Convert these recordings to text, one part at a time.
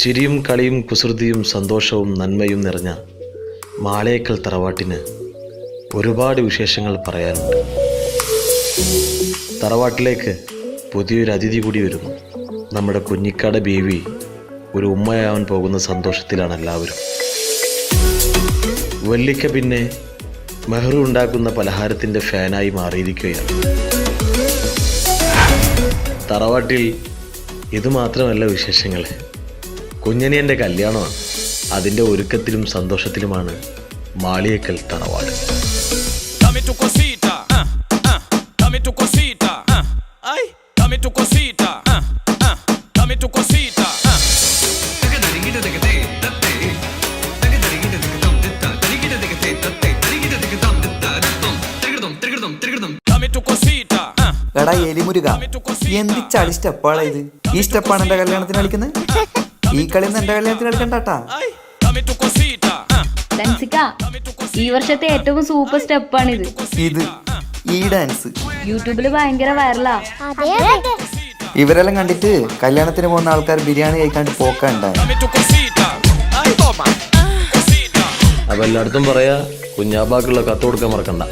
ചിരിയും കളിയും കുസൃതിയും സന്തോഷവും നന്മയും നിറഞ്ഞ മാളേക്കൽ തറവാട്ടിന് ഒരുപാട് വിശേഷങ്ങൾ പറയാനുണ്ട്. തറവാട്ടിലേക്ക് പുതിയൊരു അതിഥി കൂടി വരുന്നു. നമ്മുടെ കുഞ്ഞിക്കാട് ബീവി ഒരു ഉമ്മയാവാൻ പോകുന്ന സന്തോഷത്തിലാണ് എല്ലാവരും. വല്ലിക്ക പിന്നെ മെഹ്റു ഉണ്ടാക്കുന്ന പലഹാരത്തിൻ്റെ ഫാനായി മാറിയിരിക്കുകയാണ്. തറവാട്ടിൽ ഇതുമാത്രമല്ല വിശേഷങ്ങൾ. കുഞ്ഞനിയൻ്റെ കല്യാണമാണ്. അതിൻ്റെ ഒരുക്കത്തിലും സന്തോഷത്തിലുമാണ് മാളിയേക്കൽ തറവാട്. എടാ എലിമുരുക, എന്ത് ചളി സ്റ്റെപ്പാണ് ഇത്? ഈ സ്റ്റെപ്പാണ് എന്റെ കല്യാണത്തിന് കളിക്കുന്നത്? ഈ കളി എന്റെ കല്യാണത്തിന് കളിക്കണ്ടാട്ടാ. ഈ വർഷത്തെ ഏറ്റവും സൂപ്പർ സ്റ്റെപ്പാണിത്. ഈ ഡാൻസ് യൂട്യൂബില് ഭയങ്കര വൈറലാ. ഇവരെല്ലാം കണ്ടിട്ട് കല്യാണത്തിന് പോകുന്ന ആൾക്കാർ ബിരിയാണി കഴിക്കാണ്ട് പോക്കണ്ടായി. അപ്പൊ എല്ലായിടത്തും പറയാ, കുഞ്ഞാബാക്കുള്ള കത്ത് കൊടുക്കാൻ മറക്കണ്ട.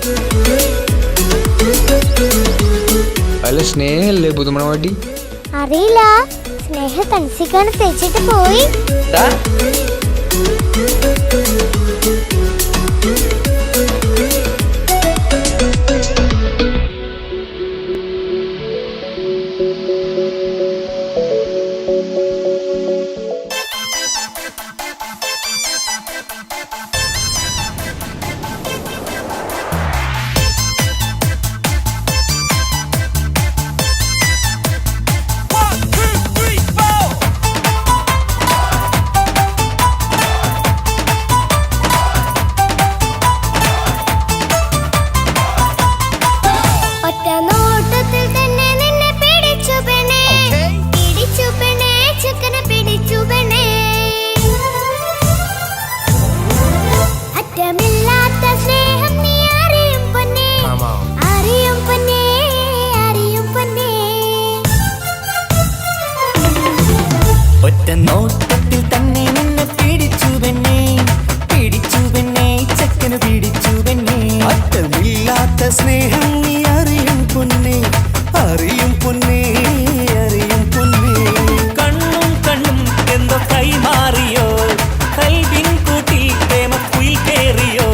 അല്ല, സ്നേഹല്ലേ പുതുമണവാട്ടി? അറിയില്ല, സ്നേഹ തൻസിക്കാണ് തെച്ചിട്ട് പോയി. നോട്ടത്തിൽ തന്നെ നിന്നെ പിടിച്ചു പെണ്ണേ, പിടിച്ചു പെണ്ണേ, ചക്കന് പിടിച്ചു പെണ്ണേ. അറ്റമില്ലാത്ത സ്നേഹം നീ അറിയും പൊന്നേ, അറിയും പൊന്നേ, അറിയും പൊന്നേ. കണ്ണും കണ്ണും എന്തോ കൈമാറിയോ, കൽവിൻ കൂട്ടിൽ പ്രേമക്കുയിൽ കേറിയോ.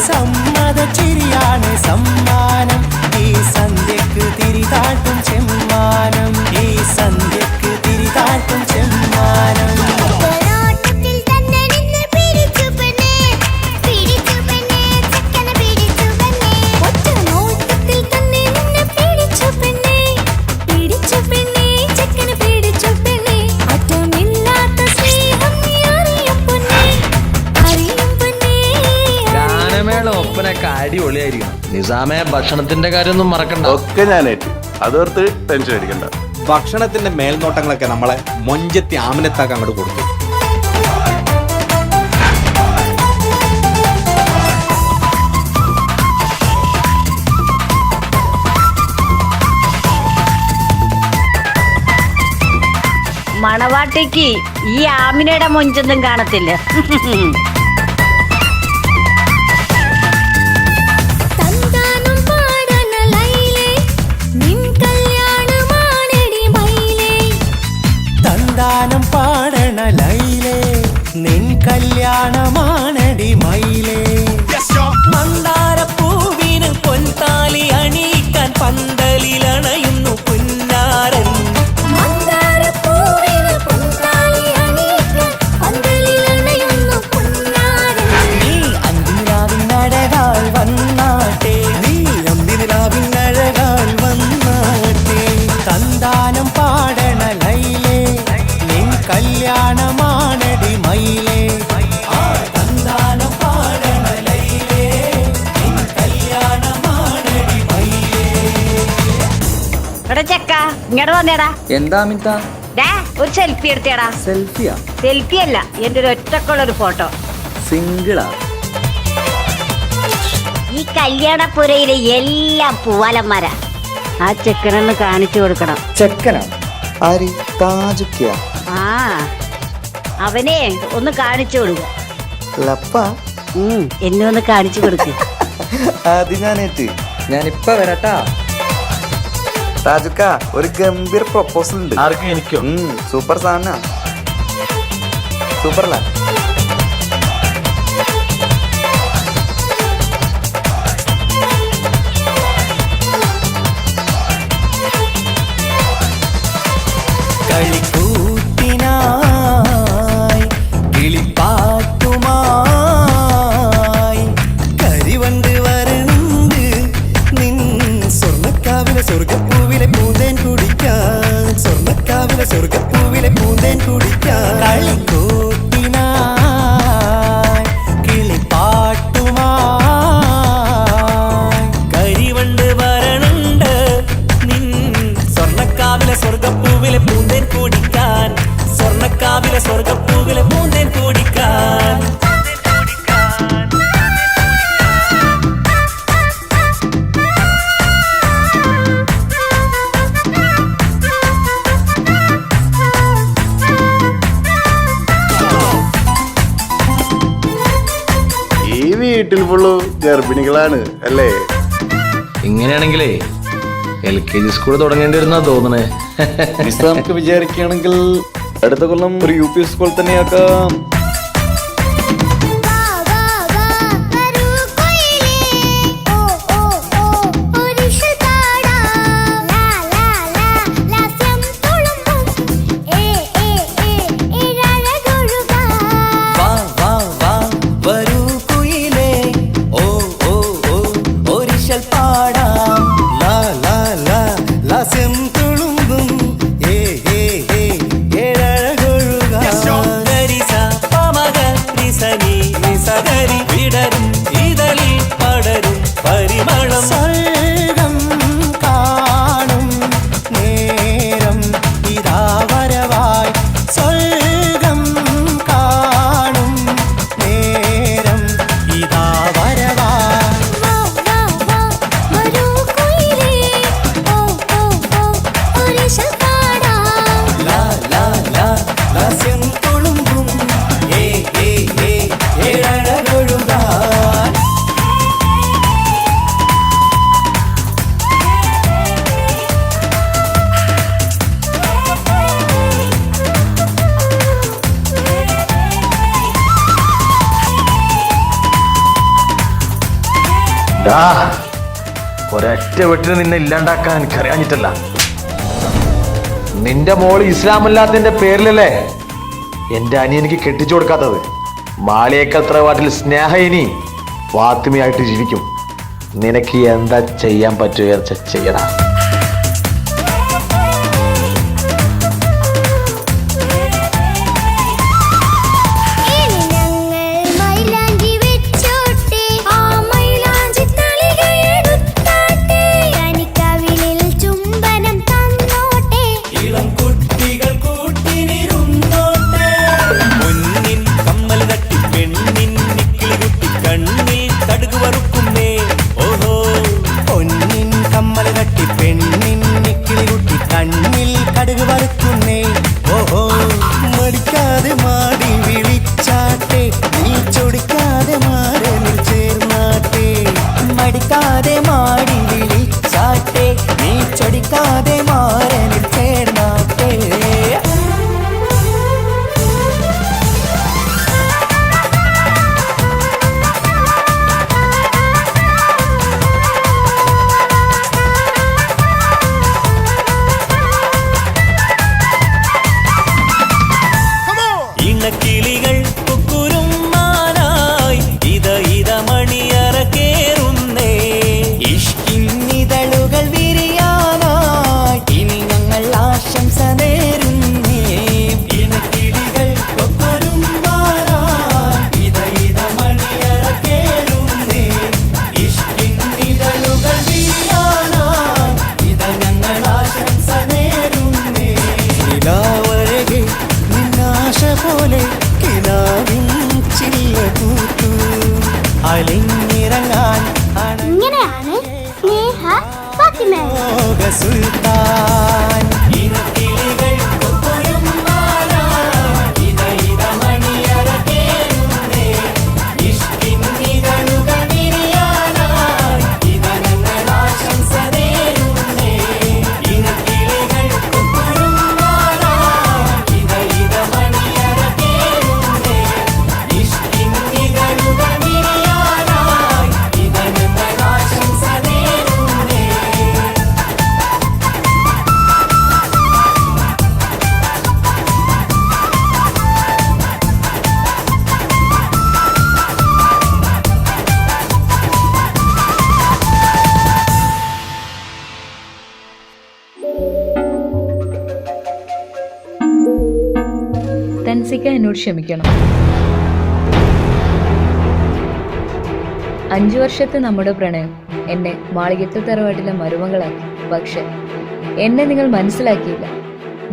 സമ്മത ചിരിയാണ് സമ്മാനം, ഈ സന്ധ്യക്ക് തിരിതാട്ടും ചെമ്മാനം, ഈ സന്ധ്യക്ക് തിരിതാട്ടും ചെമ്മാനം. ഒപ്പനൊക്കെ അടിപൊളിയായിരിക്കണം. നിസാമെ, ഭക്ഷണത്തിന്റെ കാര്യമൊന്നും മറക്കണ്ട. ഒക്കെ ഞാനേറ്റ്, അതോർത്ത് ടെൻഷൻ അടിക്കണ്ട. ഭക്ഷണത്തിന്റെ മേൽനോട്ടങ്ങളൊക്കെ നമ്മളെ മൊഞ്ചത്തി ആമിനത്താക്ക് അങ്ങോട്ട് കൊടുത്തു. മണവാട്ടിക്ക് ഈ ആമിനയുടെ മൊഞ്ചൊന്നും കാണത്തില്ല. തന്താനം പാടണ ലൈലേ, നിൻ കല്യാണമാണടി മയിലേ. മന്ദാരപ്പൂവിന് പൊൻതാലി അണിയിക്കാൻ പന്തലിലണയുന്നു പുന്നാരൻ. നീ അന്തിരാവിനഴകാൽ വന്നാട്ടെ, നീ അന്തിരാവിനഴകാൽ വന്നാട്ടെ. തന്താനം പാടണ ലൈലേ, നിൻ കല്യാണമാണടി മയിലേ. തന്താനം പാടണ ലൈലേ, നിൻ കല്യാണമാണടി മയിലേ. എടാ ചെക്ക, ഇങ്ങോട്ട് വന്നേടാ. എന്താ അമിത? ഒരു സെൽഫി എടുത്തേടാ. സെൽഫിയാ? സെൽഫി അല്ല, എന്റെ ഒരു ഒറ്റക്കുള്ളൊരു ഫോട്ടോ. സിംഗിളാ? ഈ കല്യാണപ്പുരയിലെ എല്ലാം പൂവാലന്മാരാ. ആ ചെക്കനൊന്ന് കാണിച്ചു കൊടുക്കണം. ചെക്കനാ? ആര്? താജുക്കിയ? ആ അവനെ ഒന്ന് കാണിച്ചു കൊടുക്ക. ലപ്പ എന്നെ ഒന്ന് കാണിച്ചു കൊടുക്ക. അത് ഞാനേറ്റ്. ഞാനിപ്പ വരാട്ടാ. താജുക്ക ഒരു ഗംഭീർ പ്രൊപ്പോസൽ ഉണ്ട്. ആർക്കും എനിക്കോ? സൂപ്പർ സാധന, സൂപ്പർല. കളിക്കൂത്തിനായി കിളിപ്പാട്ടുമായി കരിവണ്ട് വരണ്ട് നിൻ സ്വർണ്ണക്കാവിലെ സ്വർഗപ്പൂവിലെ പൂന്തേൻ കുടിക്കാൻ, സ്വർണ്ണക്കാവിലെ സ്വർഗപ്പൂവിലെ പൂന്തേൻ കുടിക്കാൻ. കളിക്കൂത്തിനായി കിളിപ്പാട്ടുമായി കരിവണ്ട് വരണ്ട് നിൻ സ്വർണ്ണക്കാവിലെ സ്വർഗപ്പൂവിലെ പൂന്തേൻ കുടിക്കാൻ, സ്വർണ്ണക്കാവിലെ സ്വർഗപ്പൂവിലെ പൂന്തേൻ കുടിക്കാൻ. ഈ വീട്ടിൽ ഫുള്ളു ഗർഭിണികളാണ് അല്ലേ? ഇങ്ങനെയാണെങ്കിലേ LKG സ്കൂൾ തുടങ്ങേണ്ടി വരുന്നാ തോന്നണേ. നമുക്ക് വിചാരിക്കുകയാണെങ്കിൽ അടുത്ത കൊല്ലം ഒരു UP സ്കൂൾ തന്നെയാക്കാം. വാ വാ വാ വരൂ കൊയിലേ ഓ ഓ ഓ ഒരിഷൽ പാടാം ലാ ലാ ലാ ലാസ്യം തുളുമ്പും ഏ ഏ ഏ ഇഴഴകൊഴുകാം. വാ വാ വാ വരൂ കുയിലേ ഓ ഓ ഓ ഒരിശൽ പാടാം ലാ ലാ ലാ ലാസ്യം തുളുമ്പും ഏ ഏ ഏ ഏഴഴകൊഴുകാം. ഗരിസ പമഗ റിസനി നിസഗരി വിടരും ഇതളിൽ പടരും പരിമളം. സ്വർഗം കാണും നേരം ഇതാ വരവായി, സ്വർഗം കാണും നേരം ഇതാ വരവായി. വാ വാ വാ വരൂ കൊയിലേ ഓ ഓ ഓ ഒരിഷൽ പാടാം. ലാ ലാ ലാ ലാസ്യം തുളുമ്പും ഏ ഏ ഏ ഏഴഴകൊഴുകാൻ. ഒരൊറ്റ വീട്ടിൽ നിന്നെ ഇല്ലാണ്ടാക്കാൻ എനിക്കറിയാഞ്ഞിട്ടല്ല. നിന്റെ മോള് ഇസ്ലാമല്ലാത്തതിന്റെ പേരിലല്ലേ എന്റെ അനിയനിക്ക് കെട്ടിച്ചു കൊടുക്കാത്തത്. മാളിയേക്കൽ തറവാട്ടിൽ സ്നേഹ ഇനി ഫാത്തിമയായിട്ട് ജീവിക്കും. നിനക്ക് എന്താ ചെയ്യാൻ പറ്റുക ചെയ്യടാ. ഇനി ഞങ്ങൾ മൈലാഞ്ചി വെച്ചോട്ടെ, ആ മൈലാഞ്ചി തളിക എടുത്താട്ടെ, കനിക്കവിളിൽ ചുംബനം തന്നോട്ടെ. ഇളം കുട്ടികൾ കൂട്ടിനിരുന്നോട്ടെ, പൊന്നിൻ കമ്മൽ തട്ടി പെണ്ണിൻ നിക്കിളി കുട്ടി കണ്ണിൽ കടുക് വറുക്കുന്നേ. ഓഹോ പൊന്നിൻ കമ്മൽ തട്ടി പെണ്ണിൻ നിക്കിളി കുട്ടി കണ്ണിൽ കടുക് വറുക്കുന്നേ. ഓഹോ മടിക്കാതെ മാടി വിളിച്ചാട്ടെ, നീ ചൊടിക്കാതെ മാറനിൽ ചേർന്നാട്ടെ. മടിക്കാതെ മാടി വിളിച്ചാട്ടെ, നീ ചൊടിക്കാതെ മാറനിൽ ചേർന്നാട്ടെ. ഇണക്കിളികൾ കുക്കുരും മാനായി ഇത ഇത മണിയറ കേറുന്നേ. ഇഷ്കിന്നിതളുകൾ വിരിയാനായി ഇനി ഞങ്ങൾ ആശംസ നേരുന്നേ. ഇണക്കിളികൾ കുക്കുരും മാനായി ഇത ഇത മണിയറ കേറുന്നേ. ഇഷ്കിന്നിതളുകൾ വിരിയാനായി ഇത ഞങ്ങൾ ആശംസ നേരുന്നേ. നിലാവഴകെ നിന്നാശ പോലെ കിനാവിൻ ചില്ല കൂത്തു അലിഞ്ഞിറങ്ങാൻ ഇങ്ങനെയാണ് സ്നേഹ ഫാത്തിമ. സുൽത്താൻ ഇനക്കിളികൾ കൊക്കൊരും മാല ഇത ഇത തൻസിക്ക എന്നോട് ക്ഷമിക്കണം. 5 വർഷത്തെ നമ്മുടെ പ്രണയം എന്നെ മാളികത്തെ തറവാട്ടിലെ മരുമകളാക്കി. പക്ഷെ എന്നെ നിങ്ങൾ മനസ്സിലാക്കിയില്ല.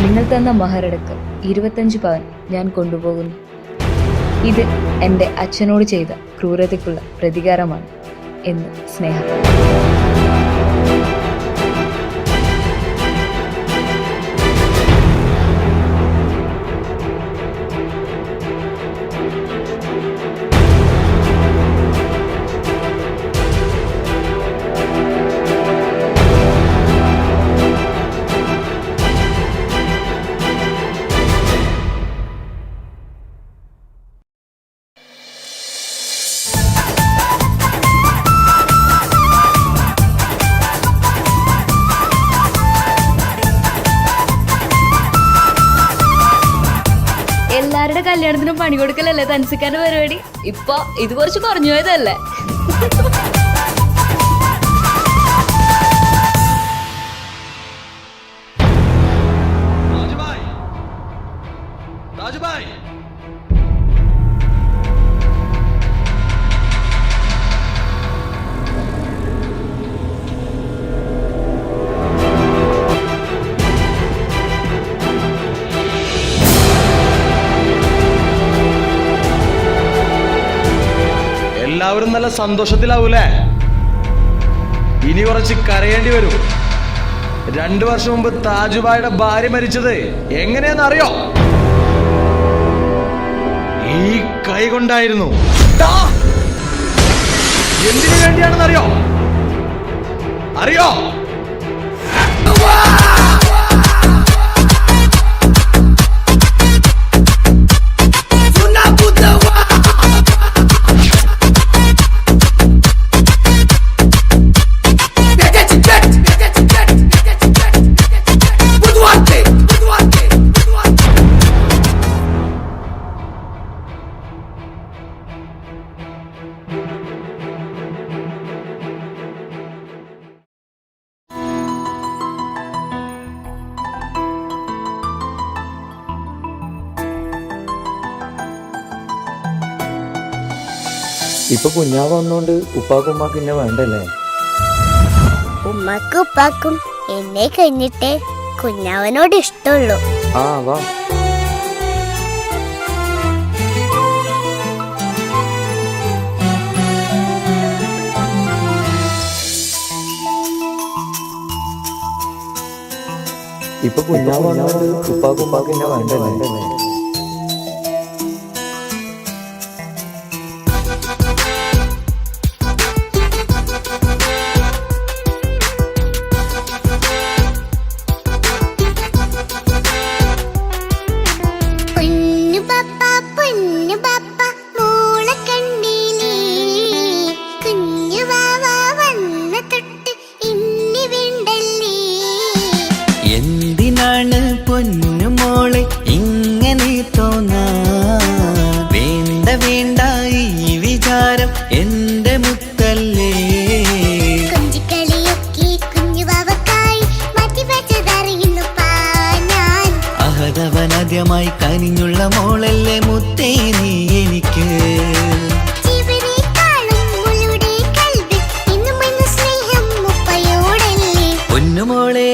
നിങ്ങൾ തന്ന മഹറടക്കം 25 പവൻ ഞാൻ കൊണ്ടുപോകുന്നു. ഇത് എൻ്റെ അച്ഛനോട് ചെയ്ത ക്രൂരതയ്ക്കുള്ള പ്രതികാരമാണ് എന്ന് സ്നേഹ. എല്ലാവരുടെ കല്യാണത്തിനും പണി കൊടുക്കലല്ലേ തൻസിക്കാന്റെ പരിപാടി. ഇപ്പൊ ഇത് കുറച്ച് കുറഞ്ഞു പോയതല്ലേ? എല്ലാവരും നല്ല സന്തോഷത്തിലാവൂലേ? ഇനി കുറച്ച് കരയേണ്ടി വരും. 2 വർഷം മുമ്പ് താജുബായുടെ ഭാര്യ മരിച്ചത് എങ്ങനെയാന്ന് അറിയോ? ഈ കൈ കൊണ്ടായിരുന്നു. എന്തിനു വേണ്ടിയാണെന്ന് അറിയോ? അറിയോ? ഇപ്പൊ കുഞ്ഞാവ് വന്നോണ്ട് ഉപ്പാക്കും ഉമ്മാക്കും എന്നെ വേണ്ടല്ലേ? ഉമ്മക്കും ഉപ്പാക്കും എന്നെ കഴിഞ്ഞിട്ടേ കുഞ്ഞാവനോട് ഇഷ്ടമുള്ളൂ. ആ വാ. ഇപ്പൊ കുഞ്ഞാവ് വന്നോണ്ട് ഉപ്പാക്കും ഉമ്മാക്കും എന്നെ വേണ്ടല്ലേ? എന്തിനാണ് പൊന്നുമോളെ ഇങ്ങനെ തോന്നാ? വേണ്ട വേണ്ട ഈ വിചാരം എന്റെ മുത്തല്ലേ. അഹതവനാദ്യമായി കനിഞ്ഞുള്ള മോളല്ലേ മുത്തേ നീ എനിക്ക്. പൊന്നുമോളെ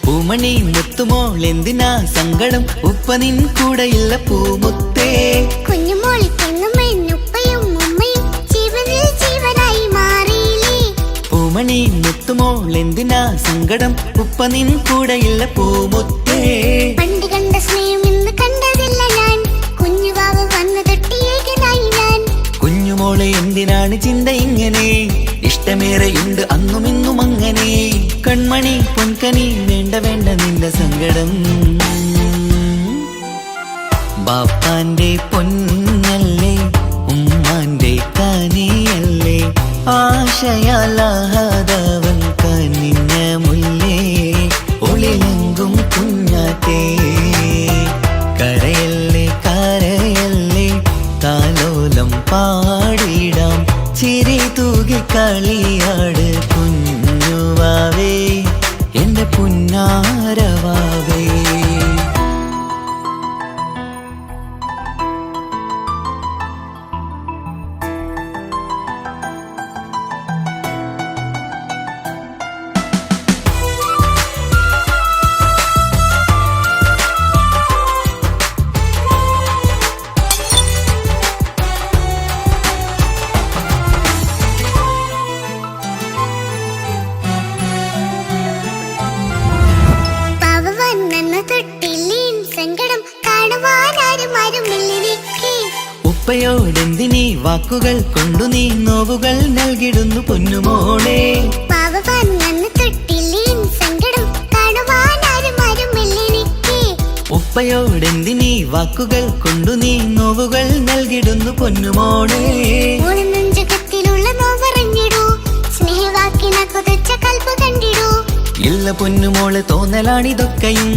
പൂമണി മുത്തുമോൾ എന്തിനാ സങ്കടം? ഉപ്പ നിൻ കൂടെയില്ല പൂമുത്തേ. കുഞ്ഞുമോളിക്കെന്നും എന്നുപ്പയും ഉമ്മയും ജീവനിൽ ജീവനായി മാറിയില്ലേ. പൂമണി മുത്തുമോൾ എന്തിനാ സങ്കടം, ഉപ്പ നിൻ കൂടെയില്ല പൂമുത്തേ. പണ്ട് കണ്ട സ്നേഹം ഇന്ന് കണ്ടതില്ല ഞാൻ, കുഞ്ഞുവാവ് വന്നു തൊട്ടിയേകനായി ഞാൻ. കുഞ്ഞുമോളെ എന്തിനാണ് ചിന്ത ഇങ്ങനെ, ഇഷ്ടമേറെയുണ്ട് അന്നും ഇന്നും അങ്ങനെ. കൺമണി പൊൻകനി വേണ്ട വേണ്ട നിന്റെ സങ്കടം. ബാപ്പാന്റെ പൊന്നല്ലേ ഉമ്മാന്റെ കനിയല്ലേ, ആശയാലാഹതവൻ കനിഞ്ഞ മുല്ലേ. ഒളിലെങ്കും കുഞ്ഞാറ്റേ കരയല്ലേ കരയല്ലേ, താലോലം പാടിടാം ചിരി തൂകി കളിയാട് കുഞ്ഞുവാവേ എന്റെ പുന്നാരവാവേ. ഉപ്പയോടെന്തിനീ വാക്കുകൾ കൊണ്ടു നീ നോവുകൾ നൽകിടുന്നു പൊന്നുമോളെ. ഉപ്പയോടെന്തിനീ വാക്കുകൾ കൊണ്ടു നീ നോവുകൾ നൽകിടുന്നു പൊന്നുമോളെ. ഇല്ല പൊന്നുമോളെ തോന്നലാണിതൊക്കെയും,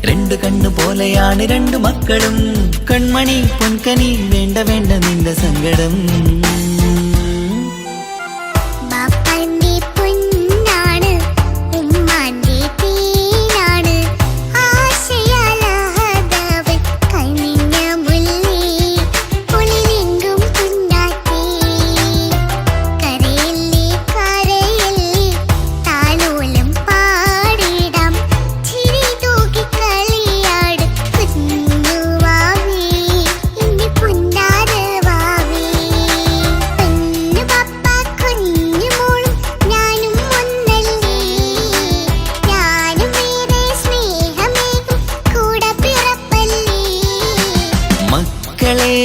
രണ്ടു കണ്ണു പോലെയാണ് രണ്ടു മക്കളും. കൺമണി പൊൻകനി വേണ്ട വേണ്ട നിന്റെ സങ്കടം.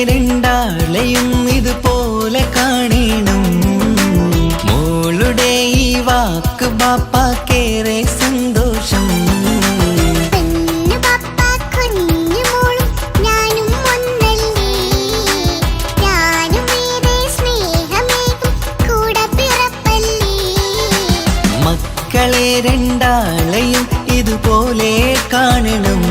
രണ്ടാളെയും ഇതുപോലെ കാണണം, മോളുടെ ഈ വാക്ക് ബാപ്പാക്കേറെ സന്തോഷം. മക്കളെ രണ്ടാളെയും ഇതുപോലെ കാണണം,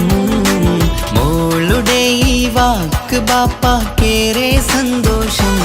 മോളുടെ ഈ വാക്ക് ബാപ്പാക്കേറെ സന്തോഷം.